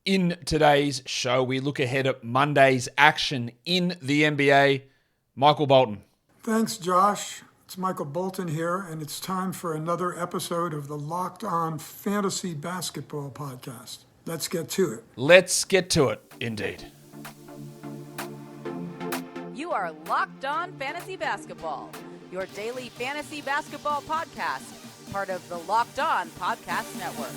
In today's show, we look ahead at Monday's action in the NBA. Michael Bolton. Thanks, Josh. It's Michael Bolton here, and it's time for another episode of the Locked On Fantasy Basketball Podcast. Let's get to it. Let's get to it, indeed. You are Locked On Fantasy Basketball, your daily fantasy basketball podcast, part of the Locked On Podcast Network.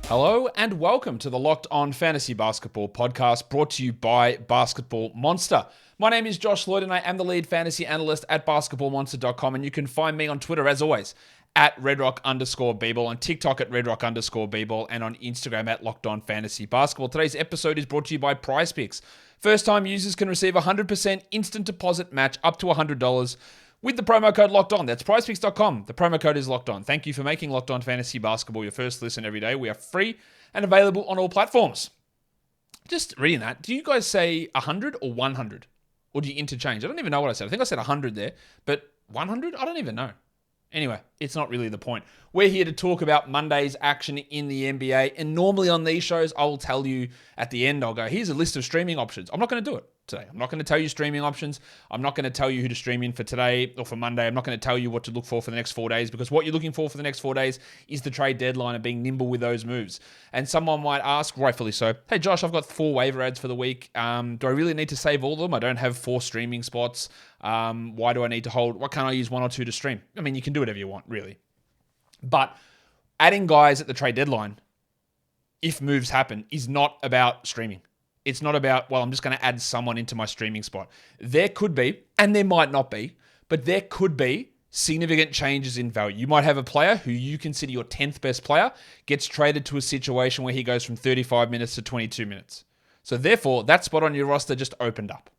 Hello and welcome to the Locked On Fantasy Basketball Podcast, brought to you by Basketball Monster. My name is Josh Lloyd and I am the lead fantasy analyst at basketballmonster.com, and you can find me on Twitter as always at redrock_bball, on TikTok at redrock_bball, and on Instagram at Locked On Fantasy Basketball. Today's episode is brought to you by PrizePicks. First-time users can receive a 100% instant deposit match up to $100 with the promo code Locked On. That's PrizePicks.com. The promo code is Locked On. Thank you for making Locked On Fantasy Basketball your first listen every day. We are free and available on all platforms. Just reading that, do you guys say 100 or 100? Or do you interchange? I don't even know what I said. I think I said 100 there, but 100? I don't even know. Anyway, it's not really the point. We're here to talk about Monday's action in the NBA, and normally on these shows, I will tell you at the end, I'll go, here's a list of streaming options. I'm not going to do it today. I'm not going to tell you streaming options. I'm not going to tell you who to stream in for today or for Monday. I'm not going to tell you what to look for the next 4 days, because what you're looking for the next 4 days is the trade deadline and being nimble with those moves. And someone might ask, rightfully so, hey Josh, I've got 4 waiver ads for the week. Do I really need to save all of them? I don't have 4 streaming spots. Why do I need to hold? Why can't I use 1 or 2 to stream? I mean, you can do whatever you want, really. But adding guys at the trade deadline, if moves happen, is not about streaming. It's not about, well, I'm just going to add someone into my streaming spot. There could be, and there might not be, but there could be significant changes in value. You might have a player who you consider your 10th best player gets traded to a situation where he goes from 35 minutes to 22 minutes. So therefore, that spot on your roster just opened up.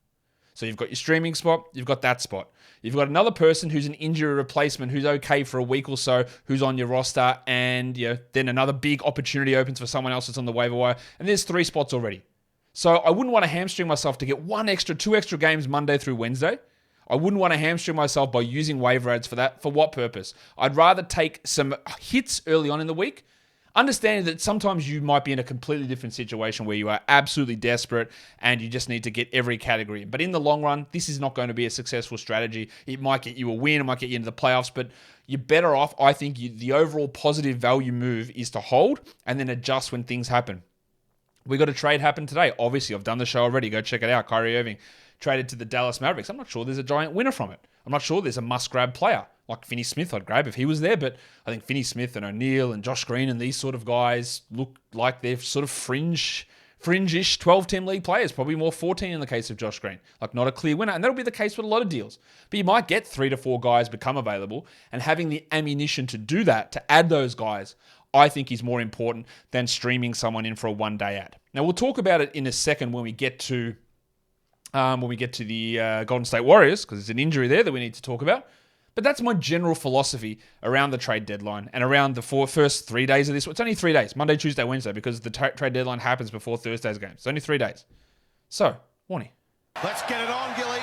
So you've got your streaming spot, you've got that spot. You've got another person who's an injury replacement who's okay for a week or so, who's on your roster, and then another big opportunity opens for someone else that's on the waiver wire, and there's 3 spots already. So I wouldn't want to hamstring myself to get 2 extra games Monday through Wednesday. I wouldn't want to hamstring myself by using waiver ads for that. For what purpose? I'd rather take some hits early on in the week, understanding that sometimes you might be in a completely different situation where you are absolutely desperate and you just need to get every category in. But in the long run, this is not going to be a successful strategy. It might get you a win, it might get you into the playoffs, but you're better off, I think, the overall positive value move is to hold and then adjust when things happen. We got a trade happen today. Obviously, I've done the show already. Go check it out. Kyrie Irving traded to the Dallas Mavericks. I'm not sure there's a giant winner from it. I'm not sure there's a must-grab player. Like Finney Smith, I'd grab if he was there, but I think Finney Smith and O'Neal and Josh Green and these sort of guys look like they're sort of fringe-ish 12-team league players, probably more 14 in the case of Josh Green. Like not a clear winner, and that'll be the case with a lot of deals. But you might get 3 to 4 guys become available, and having the ammunition to do that, to add those guys, I think is more important than streaming someone in for a one-day ad. Now, we'll talk about it in a second when we get to the Golden State Warriors, because there's an injury there that we need to talk about. But that's my general philosophy around the trade deadline and around the first 3 days of this. It's only 3 days, Monday, Tuesday, Wednesday, because the trade deadline happens before Thursday's game. It's only 3 days. So, Warnie. Let's get it on, Gilly.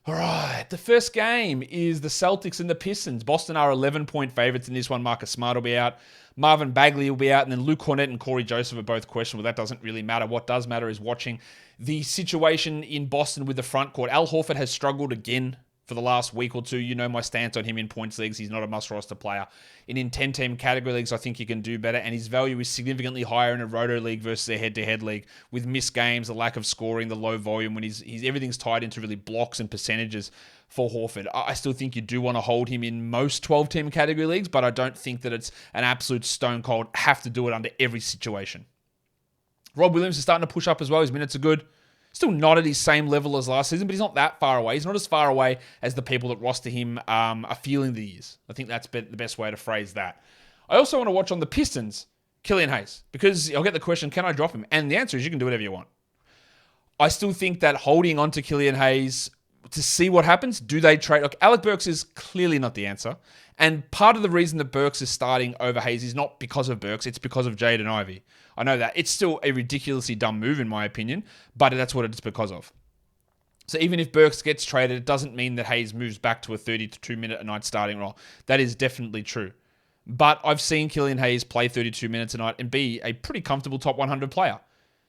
All right, the first game is the Celtics and the Pistons. Boston are 11-point favorites in this one. Marcus Smart will be out. Marvin Bagley will be out. And then Luke Cornett and Corey Joseph are both questionable. That doesn't really matter. What does matter is watching the situation in Boston with the front court. Al Horford has struggled again for the last week or 2. You know my stance on him in points leagues. He's not a must-roster player. In 10-team category leagues, I think he can do better, and his value is significantly higher in a roto league versus a head-to-head league with missed games, the lack of scoring, the low volume, when he's everything's tied into really blocks and percentages for Horford. I still think you do want to hold him in most 12-team category leagues, but I don't think that it's an absolute stone-cold have to do it under every situation. Rob Williams is starting to push up as well. His minutes are good. Still not at his same level as last season, but he's not that far away. He's not as far away as the people that roster him are feeling that he is. I think that's the best way to phrase that. I also want to watch on the Pistons, Killian Hayes, because I'll get the question, can I drop him? And the answer is you can do whatever you want. I still think that holding on to Killian Hayes to see what happens, do they trade? Look, Alec Burks is clearly not the answer. And part of the reason that Burks is starting over Hayes is not because of Burks, it's because of Jaden Ivey. I know that. It's still a ridiculously dumb move in my opinion, but that's what it's because of. So even if Burks gets traded, it doesn't mean that Hayes moves back to a 32-minute a night starting role. That is definitely true. But I've seen Killian Hayes play 32 minutes a night and be a pretty comfortable top 100 player.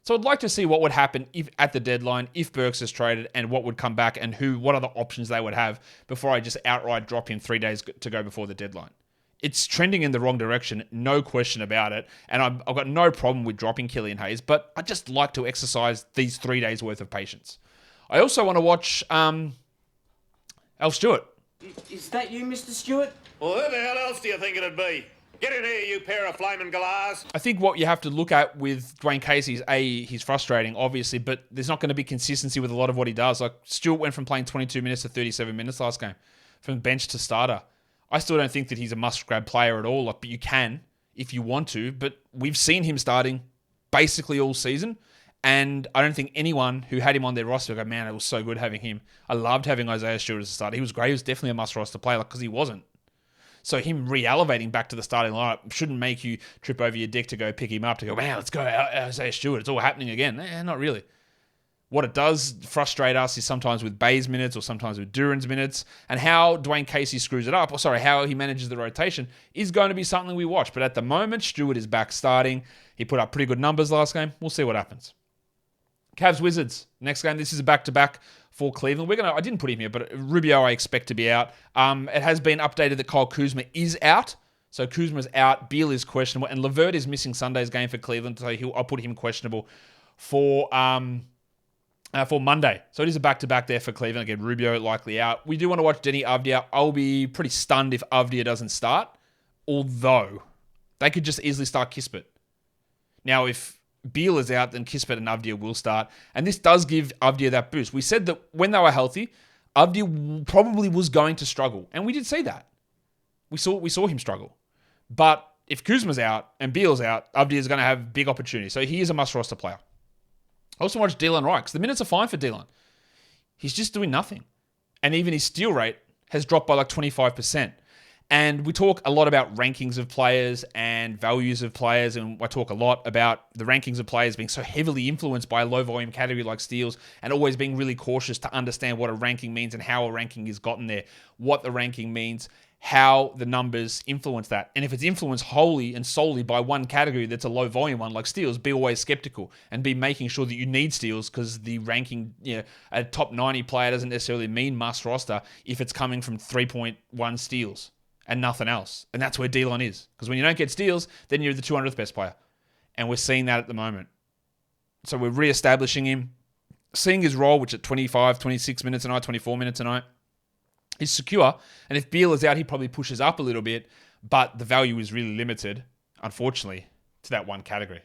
So I'd like to see what would happen if at the deadline, if Burks is traded, and what would come back and what are the options they would have before I just outright drop him 3 days to go before the deadline. It's trending in the wrong direction, no question about it. And I've got no problem with dropping Killian Hayes, but I just like to exercise these 3 days worth of patience. I also want to watch Al Stewart. Is that you, Mr. Stewart? Well, who the hell else do you think it'd be? Get in here, you pair of flaming galahs. I think what you have to look at with Dwayne Casey is, he's frustrating, obviously, but there's not going to be consistency with a lot of what he does. Like, Stewart went from playing 22 minutes to 37 minutes last game, from bench to starter. I still don't think that he's a must-grab player at all, but you can if you want to. But we've seen him starting basically all season, and I don't think anyone who had him on their roster go, man, it was so good having him. I loved having Isaiah Stewart as a starter. He was great. He was definitely a must-roster player because he wasn't. So him re-elevating back to the starting lineup shouldn't make you trip over your dick to go pick him up, to go, man, let's go Isaiah Stewart. It's all happening again. Not really. What it does frustrate us is sometimes with Bay's minutes or sometimes with Duran's minutes, and how Dwayne Casey screws it up, how he manages the rotation is going to be something we watch. But at the moment, Stewart is back starting. He put up pretty good numbers last game. We'll see what happens. Cavs Wizards. Next game, this is a back-to-back for Cleveland. I didn't put him here, but Rubio I expect to be out. It has been updated that Kyle Kuzma is out. So Kuzma's out. Beal is questionable. And LeVert is missing Sunday's game for Cleveland. So I'll put him questionable for Monday. So it is a back-to-back there for Cleveland. Again, Rubio likely out. We do want to watch Denny Avdia. I'll be pretty stunned if Avdia doesn't start. Although, they could just easily start Kispert. Now, if Beal is out, then Kispert and Avdia will start. And this does give Avdia that boost. We said that when they were healthy, Avdia probably was going to struggle. And we did see that. We saw him struggle. But if Kuzma's out and Beal's out, Avdia is going to have big opportunities. So he is a must-roster player. I also watched Dylan Wright, because the minutes are fine for Dylan. He's just doing nothing. And even his steal rate has dropped by like 25%. And we talk a lot about rankings of players and values of players, and I talk a lot about the rankings of players being so heavily influenced by a low-volume category like steals, and always being really cautious to understand what a ranking means and how a ranking is gotten there, what the ranking means, how the numbers influence that. And if it's influenced wholly and solely by one category that's a low-volume one like steals, be always skeptical and be making sure that you need steals, because the ranking, a top 90 player doesn't necessarily mean must-roster if it's coming from 3.1 steals and nothing else. And that's where Delon is. Because when you don't get steals, then you're the 200th best player. And we're seeing that at the moment. So we're re-establishing him. Seeing his role, which at 25, 26 minutes a night, 24 minutes a night, is secure. And if Beal is out, he probably pushes up a little bit. But the value is really limited, unfortunately, to that one category.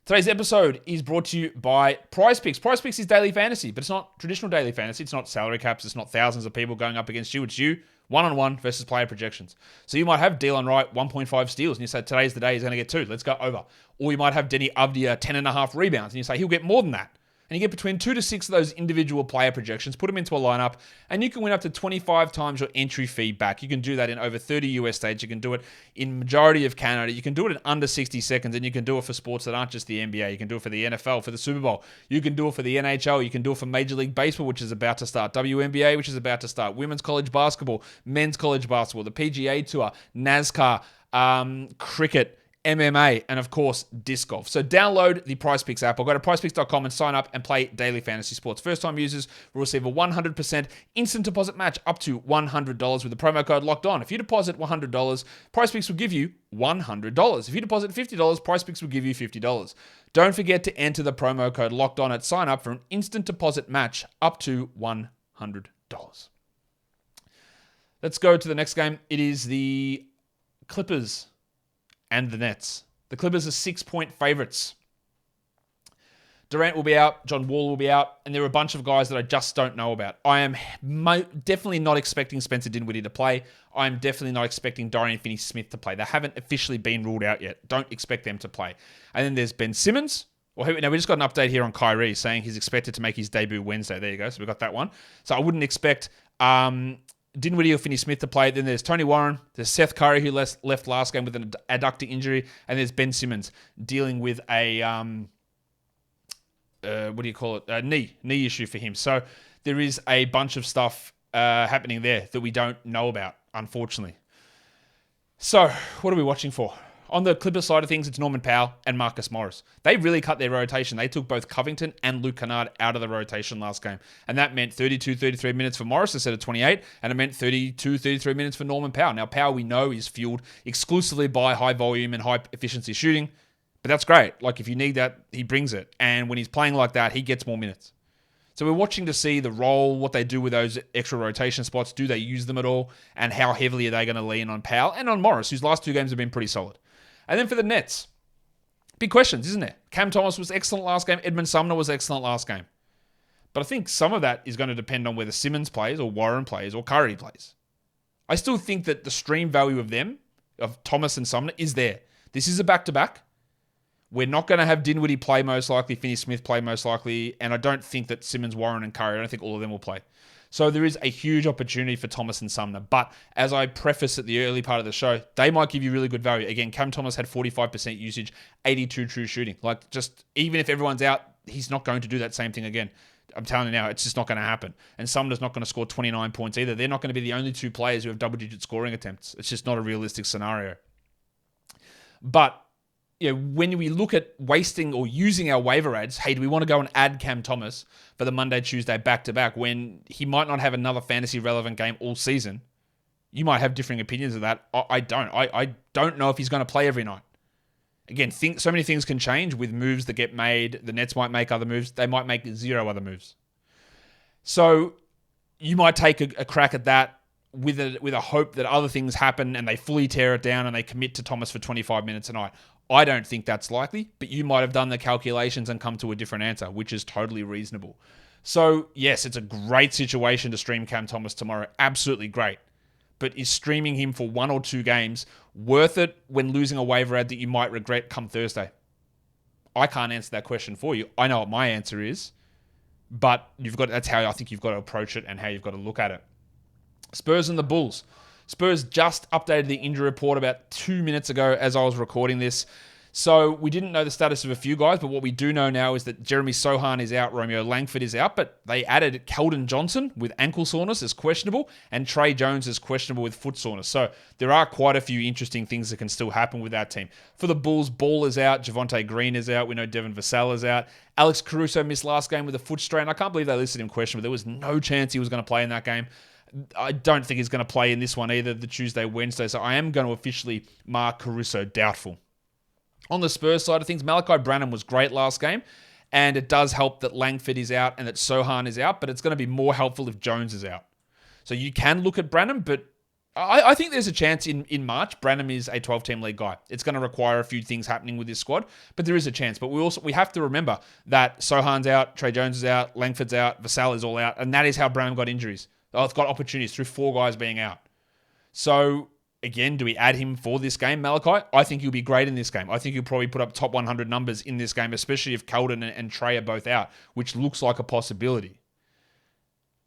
Today's episode is brought to you by PrizePicks. PrizePicks is daily fantasy, but it's not traditional daily fantasy. It's not salary caps. It's not thousands of people going up against you. It's you, one-on-one versus player projections. So you might have Dylan Wright, 1.5 steals, and you say, today's the day he's going to get 2. Let's go over. Or you might have Denny Avdia, 10.5 rebounds, and you say, he'll get more than that. And you get between 2 to 6 of those individual player projections, put them into a lineup, and you can win up to 25 times your entry fee back. You can do that in over 30 US states. You can do it in majority of Canada. You can do it in under 60 seconds, and you can do it for sports that aren't just the NBA. You can do it for the NFL, for the Super Bowl. You can do it for the NHL. You can do it for Major League Baseball, which is about to start. WNBA, which is about to start. Women's college basketball, men's college basketball, the PGA Tour, NASCAR, cricket, MMA, and of course, disc golf. So download the PrizePicks app or go to prizepicks.com and sign up and play daily fantasy sports. First-time users will receive a 100% instant deposit match up to $100 with the promo code LOCKEDON. If you deposit $100, PrizePicks will give you $100. If you deposit $50, PrizePicks will give you $50. Don't forget to enter the promo code LOCKEDON at sign up for an instant deposit match up to $100. Let's go to the next game. It is the Clippers and the Nets. The Clippers are 6-point favorites. Durant will be out, John Wall will be out, and there are a bunch of guys that I just don't know about. I am definitely not expecting Spencer Dinwiddie to play. I'm definitely not expecting Dorian Finney-Smith to play. They haven't officially been ruled out yet. Don't expect them to play. And then there's Ben Simmons. Now, we just got an update here on Kyrie saying he's expected to make his debut Wednesday. There you go. So we got that one. So I wouldn't expect Dinwiddie or Finney-Smith to play. Then there's Tony Warren. There's Seth Curry, who left last game with an adductor injury. And there's Ben Simmons dealing with a knee issue for him. So there is a bunch of stuff happening there that we don't know about, unfortunately. So what are we watching for? On the Clippers side of things, it's Norman Powell and Marcus Morris. They really cut their rotation. They took both Covington and Luke Kennard out of the rotation last game. And that meant 32, 33 minutes for Morris instead of 28. And it meant 32, 33 minutes for Norman Powell. Now, Powell, we know, is fueled exclusively by high volume and high efficiency shooting. But that's great. Like, if you need that, he brings it. And when he's playing like that, he gets more minutes. So we're watching to see the role, what they do with those extra rotation spots. Do they use them at all? And how heavily are they going to lean on Powell and on Morris, whose last 2 games have been pretty solid. And then for the Nets, big questions, isn't there? Cam Thomas was excellent last game. Edmund Sumner was excellent last game. But I think some of that is going to depend on whether Simmons plays or Warren plays or Curry plays. I still think that the stream value of them, of Thomas and Sumner, is there. This is a back-to-back. We're not going to have Dinwiddie play most likely, Finney-Smith play most likely, and I don't think that Simmons, Warren, and Curry, I don't think all of them will play. So there is a huge opportunity for Thomas and Sumner. But as I preface at the early part of the show, they might give you really good value. Again, Cam Thomas had 45% usage, 82 true shooting. Like, just even if everyone's out, he's not going to do that same thing again. I'm telling you now, it's just not going to happen. And Sumner's not going to score 29 points either. They're not going to be the only 2 players who have double-digit scoring attempts. It's just not a realistic scenario. But when we look at wasting or using our waiver ads, hey, do we want to go and add Cam Thomas for the Monday, Tuesday back-to-back when he might not have another fantasy-relevant game all season? You might have differing opinions of that. I don't. I don't know if he's going to play every night. Again, so many things can change with moves that get made. The Nets might make other moves. They might make 0 other moves. So you might take a crack at that with a hope that other things happen and they fully tear it down and they commit to Thomas for 25 minutes a night. I don't think that's likely, but you might have done the calculations and come to a different answer, which is totally reasonable. So, yes, it's a great situation to stream Cam Thomas tomorrow. Absolutely great. But is streaming him for 1 or 2 games worth it when losing a waiver ad that you might regret come Thursday? I can't answer that question for you. I know what my answer is, but that's how I think you've got to approach it and how you've got to look at it. Spurs and the Bulls. Spurs just updated the injury report about 2 minutes ago as I was recording this. So we didn't know the status of a few guys, but what we do know now is that Jeremy Sohan is out, Romeo Langford is out, but they added Keldon Johnson with ankle soreness as questionable, and Trey Jones is questionable with foot soreness. So there are quite a few interesting things that can still happen with that team. For the Bulls, Ball is out, Javonte Green is out, we know Devin Vassell is out. Alex Caruso missed last game with a foot strain. I can't believe they listed him questionable. There was no chance he was going to play in that game. I don't think he's going to play in this one either, the Tuesday, Wednesday. So I am going to officially mark Caruso doubtful. On the Spurs side of things, Malachi Branham was great last game, and it does help that Langford is out and that Sohan is out, but it's going to be more helpful if Jones is out. So you can look at Branham, but I think there's a chance in March. Branham is a 12-team league guy. It's going to require a few things happening with this squad, but there is a chance. But we have to remember that Sohan's out, Trey Jones is out, Langford's out, Vassell is all out, and that is how Branham got injuries. It's got opportunities through 4 guys being out. So again, do we add him for this game, Malachi? I think he'll be great in this game. I think he'll probably put up top 100 numbers in this game, especially if Keldon and Trey are both out, which looks like a possibility.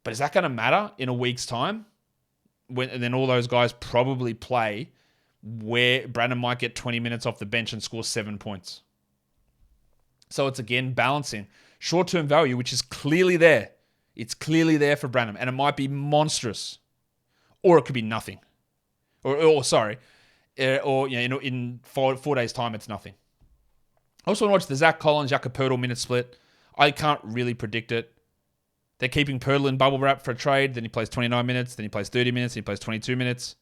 But is that going to matter in a week's time? And then all those guys probably play where Brandon might get 20 minutes off the bench and score 7 points. So it's again balancing short-term value, which is clearly there. It's clearly there for Branham, and it might be monstrous, or it could be nothing. In 4 days' time, it's nothing. I also want to watch the Zach Collins, Jakob Poeltl minute split. I can't really predict it. They're keeping Poeltl in bubble wrap for a trade. Then he plays 29 minutes. Then he plays 30 minutes. Then he plays 22 minutes.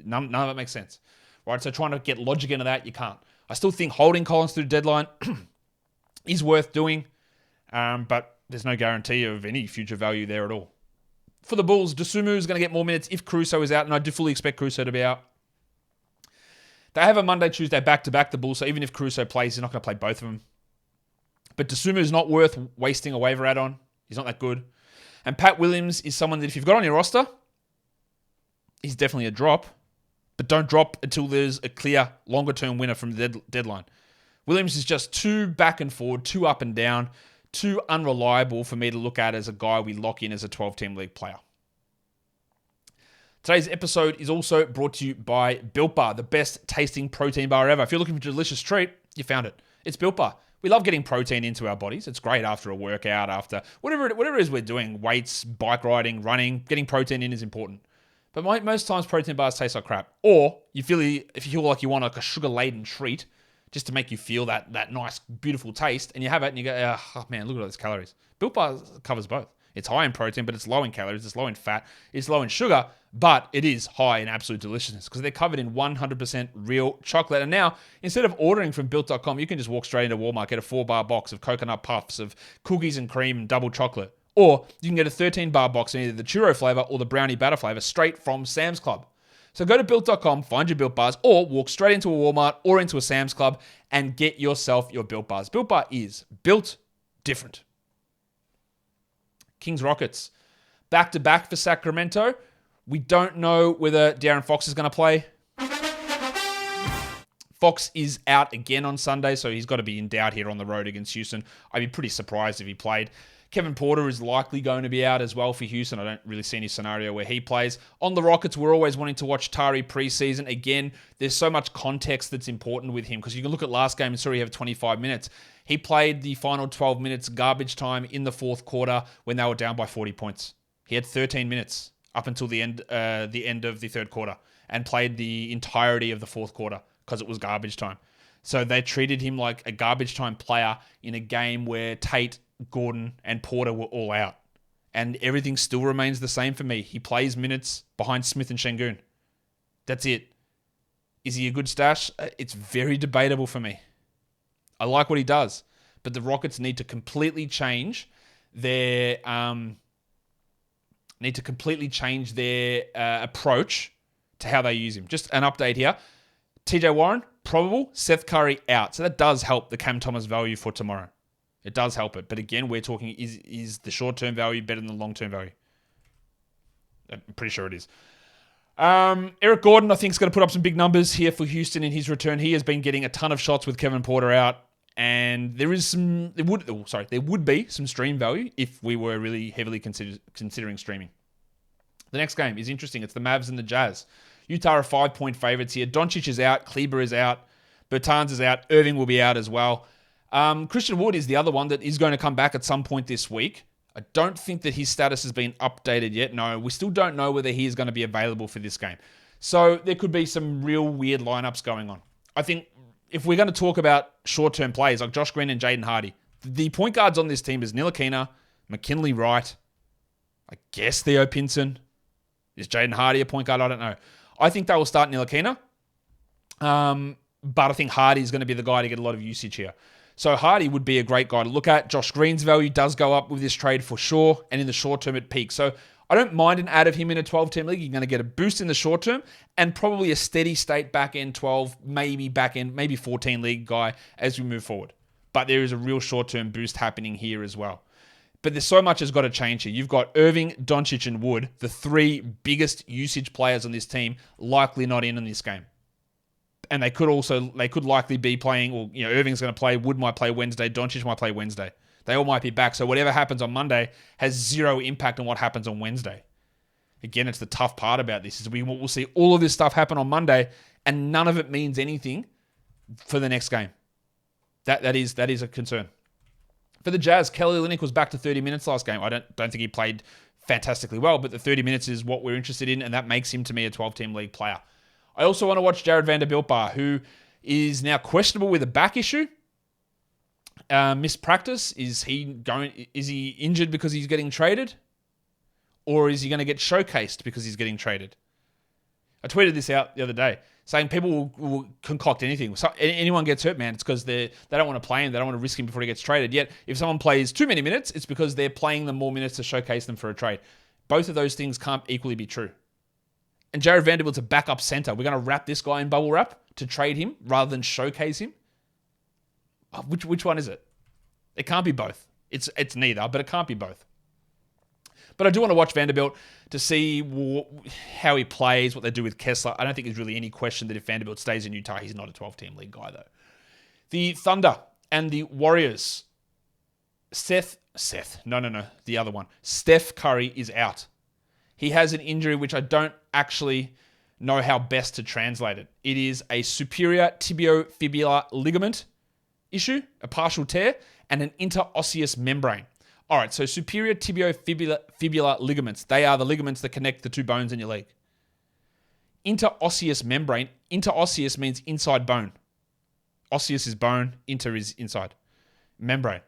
None of it makes sense. Right? So trying to get logic into that, you can't. I still think holding Collins through the deadline is worth doing, but there's no guarantee of any future value there at all. For the Bulls, Dosunmu is going to get more minutes if Caruso is out, and I do fully expect Caruso to be out. They have a Monday, Tuesday back-to-back, the Bulls, so even if Caruso plays, he's not going to play both of them. But Dosunmu is not worth wasting a waiver ad on. He's not that good. And Pat Williams is someone that if you've got on your roster, he's definitely a drop, but don't drop until there's a clear, longer-term winner from the deadline. Williams is just too back and forward, too up and down, too unreliable for me to look at as a guy we lock in as a 12-team league player. Today's episode is also brought to you by Built Bar, the best tasting protein bar ever. If you're looking for a delicious treat, you found it. It's Built Bar. We love getting protein into our bodies. It's great after a workout, after whatever it is we're doing, weights, bike riding, running, getting protein in is important. But most times protein bars taste like crap. Or if you feel like you want like a sugar-laden treat just to make you feel that nice, beautiful taste, and you have it and you go, oh man, look at all those calories. Built Bar covers both. It's high in protein, but it's low in calories. It's low in fat. It's low in sugar, but it is high in absolute deliciousness because they're covered in 100% real chocolate. And now, instead of ordering from Built.com, you can just walk straight into Walmart, get a 4-bar box of coconut puffs, of cookies and cream and double chocolate. Or you can get a 13-bar box in either the churro flavor or the brownie batter flavor straight from Sam's Club. So go to Built.com, find your Built Bars, or walk straight into a Walmart or into a Sam's Club and get yourself your Built Bars. Built Bar is built different. Kings Rockets. Back-to-back for Sacramento. We don't know whether De'Aaron Fox is going to play. Fox is out again on Sunday, so he's got to be in doubt here on the road against Houston. I'd be pretty surprised if he played. Kevin Porter is likely going to be out as well for Houston. I don't really see any scenario where he plays. On the Rockets, we're always wanting to watch Tari preseason. Again, there's so much context that's important with him because you can look at last game and saw he have 25 minutes. He played the final 12 minutes garbage time in the fourth quarter when they were down by 40 points. He had 13 minutes up until the end of the third quarter and played the entirety of the fourth quarter because it was garbage time. So they treated him like a garbage time player in a game where Tate, Gordon, and Porter were all out. And everything still remains the same for me. He plays minutes behind Smith and Şengün. That's it. Is he a good stash? It's very debatable for me. I like what he does, but the Rockets need to completely change their approach to how they use him. Just an update here. TJ Warren, probable. Seth Curry out. So that does help the Cam Thomas value for tomorrow. It does help it. But again, we're talking, is the short-term value better than the long-term value? I'm pretty sure it is. Eric Gordon, I think, is going to put up some big numbers here for Houston in his return. He has been getting a ton of shots with Kevin Porter out. And there would be some stream value if we were really heavily considering streaming. The next game is interesting. It's the Mavs and the Jazz. Utah are 5-point favorites here. Doncic is out. Kleber is out. Bertans is out. Irving will be out as well. Christian Wood is the other one that is going to come back at some point this week. I don't think that his status has been updated yet. No, we still don't know whether he is going to be available for this game. So there could be some real weird lineups going on. I think if we're going to talk about short-term plays like Josh Green and Jaden Hardy, the point guards on this team is Ntilikina, McKinley Wright, I guess Theo Pinson. Is Jaden Hardy a point guard? I don't know. I think they will start Ntilikina, but I think Hardy is going to be the guy to get a lot of usage here. So Hardy would be a great guy to look at. Josh Green's value does go up with this trade for sure, and in the short term it peaks. So I don't mind an add of him in a 12-team league. You're going to get a boost in the short term and probably a steady state back-end 12, maybe back-end, maybe 14 league guy as we move forward. But there is a real short-term boost happening here as well. But there's so much has got to change here. You've got Irving, Doncic, and Wood, the three biggest usage players on this team, likely not in this game. And they could likely be playing, or Irving's going to play, Wood might play Wednesday, Doncic might play Wednesday. They all might be back. So whatever happens on Monday has zero impact on what happens on Wednesday. Again, it's the tough part about this is we'll see all of this stuff happen on Monday and none of it means anything for the next game. That is a concern. For the Jazz, Kelly Olynyk was back to 30 minutes last game. I don't think he played fantastically well, but the 30 minutes is what we're interested in, and that makes him, to me, a 12-team league player. I also want to watch Jared Vanderbilt, who is now questionable with a back issue. Missed practice. Is he injured because he's getting traded? Or is he going to get showcased because he's getting traded? I tweeted this out the other day, saying people will concoct anything. So anyone gets hurt, man, it's because they don't want to play him. They don't want to risk him before he gets traded. Yet, if someone plays too many minutes, it's because they're playing them more minutes to showcase them for a trade. Both of those things can't equally be true. And Jared Vanderbilt's a backup center. We're going to wrap this guy in bubble wrap to trade him rather than showcase him. Which one is it? It can't be both. It's neither, but it can't be both. But I do want to watch Vanderbilt to see how he plays, what they do with Kessler. I don't think there's really any question that if Vanderbilt stays in Utah, he's not a 12-team league guy, though. The Thunder and the Warriors. The other one. Steph Curry is out. He has an injury which I don't actually know how best to translate it. It is a superior tibiofibular ligament issue, a partial tear, and an interosseous membrane. All right, so superior tibiofibular ligaments. They are the ligaments that connect the two bones in your leg. Interosseous membrane. Interosseous means inside bone. Osseous is bone. Inter is inside. Membrane.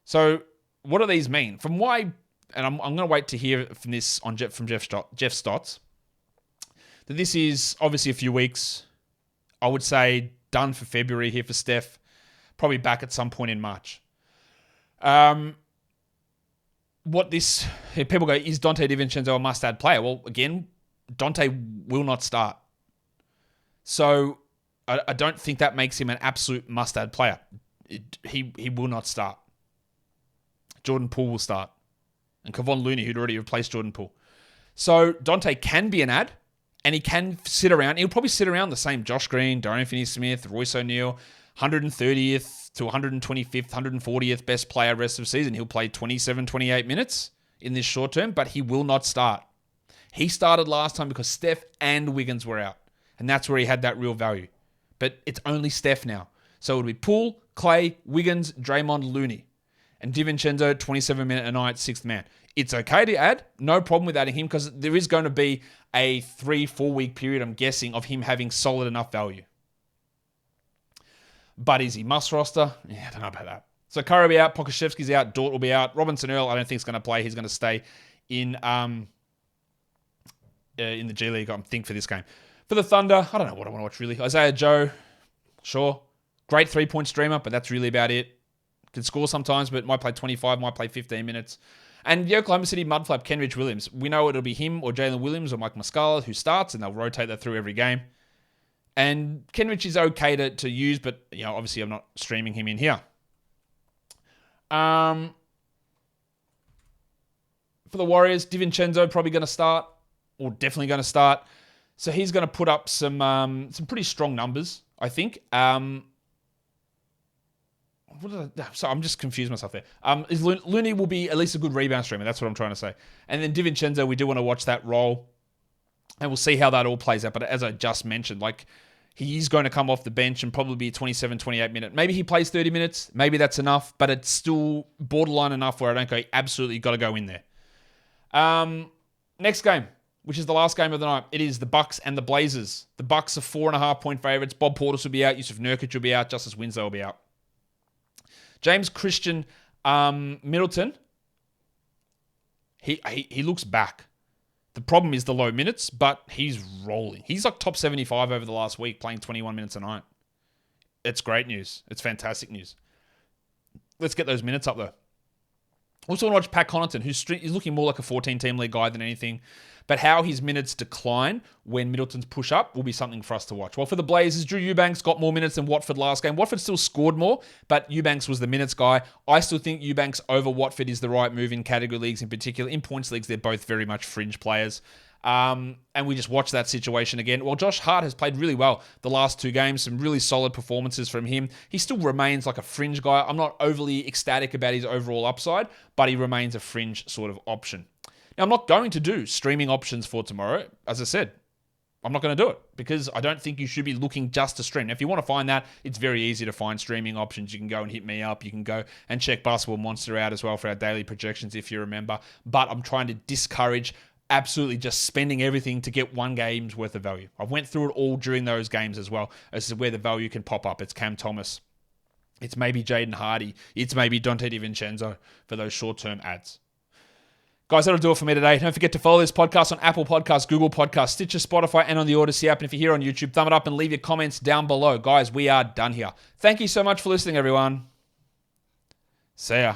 So what do these mean? From why, and I'm going to wait to hear from this from Jeff Stotts, that this is obviously a few weeks. I would say done for February here for Steph. Probably back at some point in March. People go, is Donte DiVincenzo a must-add player? Well, again, Donte will not start. So I don't think that makes him an absolute must-add player. He will not start. Jordan Poole will start. And Kevon Looney, who'd already replaced Jordan Poole. So Donte can be an ad, and he can sit around. He'll probably sit around the same Josh Green, Dorian Finney-Smith, Royce O'Neal, 130th to 125th, 140th best player rest of the season. He'll play 27, 28 minutes in this short term, but he will not start. He started last time because Steph and Wiggins were out, and that's where he had that real value. But it's only Steph now. So it would be Poole, Clay, Wiggins, Draymond, Looney. And DiVincenzo, 27-minute a night, sixth man. It's okay to add. No problem with adding him because there is going to be a 3-4 week period, I'm guessing, of him having solid enough value. But is he must roster? Yeah, I don't know about that. So Curry will be out. Pokuševski's out. Dort will be out. Robinson Earl, I don't think is going to play. He's going to stay in the G League, I think, for this game. For the Thunder, I don't know what I want to watch, really. Isaiah Joe, sure. Great 3-point streamer, but that's really about it. Can score sometimes, but might play 25, might play 15 minutes. And the Oklahoma City mudflap, Kenrich Williams. We know it'll be him or Jalen Williams or Mike Muscala who starts, and they'll rotate that through every game. And Kenrich is okay to use, but obviously I'm not streaming him in here. For the Warriors, DiVincenzo probably going to start, or definitely going to start. So he's going to put up some pretty strong numbers, I think. So I'm just confused myself there. Looney will be at least a good rebound streamer. That's what I'm trying to say. And then DiVincenzo, we do want to watch that role. And we'll see how that all plays out. But as I just mentioned, he's going to come off the bench and probably be 27, 28 minute. Maybe he plays 30 minutes. Maybe that's enough. But it's still borderline enough where I don't go, absolutely got to go in there. Next game, which is the last game of the night. It is the Bucks and the Blazers. The Bucks are 4.5-point favorites. Bob Portis will be out. Yusuf Nurkic will be out. Justice Winslow will be out. James Christian Middleton, he looks back. The problem is the low minutes, but he's rolling. He's like top 75 over the last week, playing 21 minutes a night. It's great news. It's fantastic news. Let's get those minutes up, though. Also want to watch Pat Connaughton, who's looking more like a 14-team league guy than anything. But how his minutes decline when Middleton's push up will be something for us to watch. Well, for the Blazers, Drew Eubanks got more minutes than Watford last game. Watford still scored more, but Eubanks was the minutes guy. I still think Eubanks over Watford is the right move in category leagues in particular. In points leagues, they're both very much fringe players. And we just watch that situation again. Well, Josh Hart has played really well the last two games. Some really solid performances from him. He still remains like a fringe guy. I'm not overly ecstatic about his overall upside, but he remains a fringe sort of option. Now, I'm not going to do streaming options for tomorrow. As I said, I'm not going to do it because I don't think you should be looking just to stream. Now, if you want to find that, it's very easy to find streaming options. You can go and hit me up. You can go and check Basketball Monster out as well for our daily projections, if you remember. But I'm trying to discourage absolutely just spending everything to get one game's worth of value. I went through it all during those games as well. This is where the value can pop up. It's Cam Thomas. It's maybe Jaden Hardy. It's maybe Donte DiVincenzo for those short-term ads. Guys, that'll do it for me today. Don't forget to follow this podcast on Apple Podcasts, Google Podcasts, Stitcher, Spotify, and on the Odyssey app. And if you're here on YouTube, thumb it up and leave your comments down below. Guys, we are done here. Thank you so much for listening, everyone. See ya.